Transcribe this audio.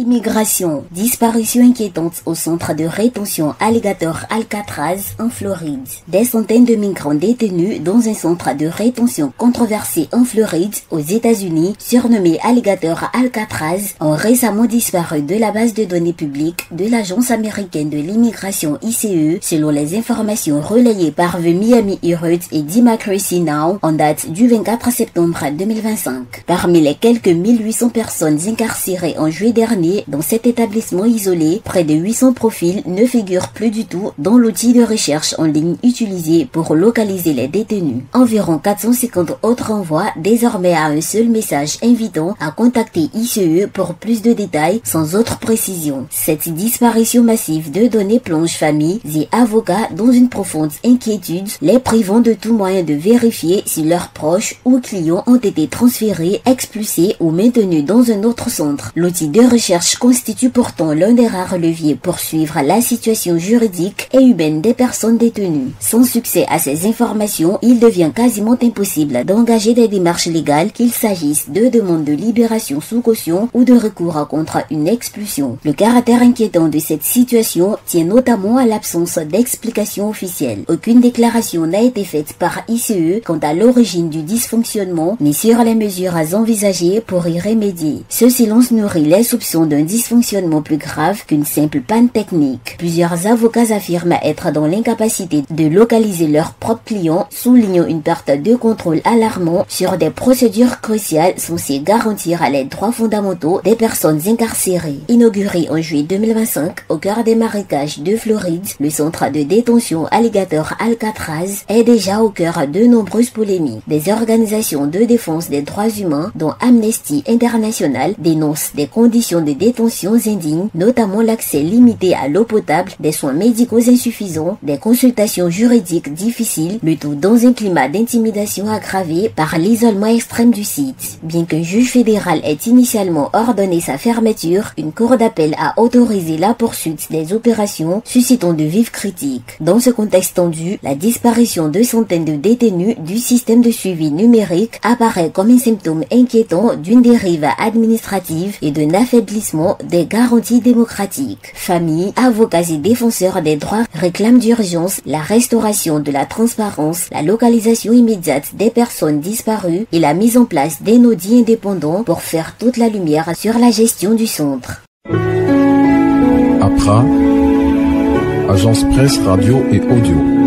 Immigration. Disparition inquiétante au centre de rétention Alligator Alcatraz en Floride. Des centaines de migrants détenus dans un centre de rétention controversé en Floride, aux États-Unis, surnommé Alligator Alcatraz, ont récemment disparu de la base de données publique de l'Agence américaine de l'immigration ICE, selon les informations relayées par The Miami Herald et Democracy Now! En date du 24 septembre 2025. Parmi les quelques 1800 personnes incarcérées en juillet dernier, dans cet établissement isolé, près de 800 profils ne figurent plus du tout dans l'outil de recherche en ligne utilisé pour localiser les détenus. Environ 450 autres envoient désormais à un seul message invitant à contacter ICE pour plus de détails sans autre précision. Cette disparition massive de données plonge familles et avocats dans une profonde inquiétude, les privant de tout moyen de vérifier si leurs proches ou clients ont été transférés, expulsés ou maintenus dans un autre centre. L'outil de recherche constitue pourtant l'un des rares leviers pour suivre la situation juridique et humaine des personnes détenues. Sans succès à ces informations, il devient quasiment impossible d'engager des démarches légales, qu'il s'agisse de demandes de libération sous caution ou de recours contre une expulsion. Le caractère inquiétant de cette situation tient notamment à l'absence d'explications officielles. Aucune déclaration n'a été faite par ICE quant à l'origine du dysfonctionnement ni sur les mesures envisagées pour y remédier. Ce silence nourrit les soupçons d'un dysfonctionnement plus grave qu'une simple panne technique. Plusieurs avocats affirment être dans l'incapacité de localiser leurs propres clients, soulignant une perte de contrôle alarmant sur des procédures cruciales censées garantir les droits fondamentaux des personnes incarcérées. Inauguré en juillet 2025 au cœur des marécages de Floride, le centre de détention Alligator Alcatraz est déjà au cœur de nombreuses polémiques. Des organisations de défense des droits humains, dont Amnesty International, dénoncent des conditions de détention indignes, notamment l'accès limité à l'eau potable, des soins médicaux insuffisants, des consultations juridiques difficiles, le tout dans un climat d'intimidation aggravé par l'isolement extrême du site. Bien qu'un juge fédéral ait initialement ordonné sa fermeture, une cour d'appel a autorisé la poursuite des opérations, suscitant de vives critiques. Dans ce contexte tendu, la disparition de centaines de détenus du système de suivi numérique apparaît comme un symptôme inquiétant d'une dérive administrative et d'un affaiblissement des garanties démocratiques. Familles, avocats et défenseurs des droits réclament d'urgence la restauration de la transparence, la localisation immédiate des personnes disparues et la mise en place d'un audit indépendant pour faire toute la lumière sur la gestion du centre. APRA, Agence Presse, Radio et Audio.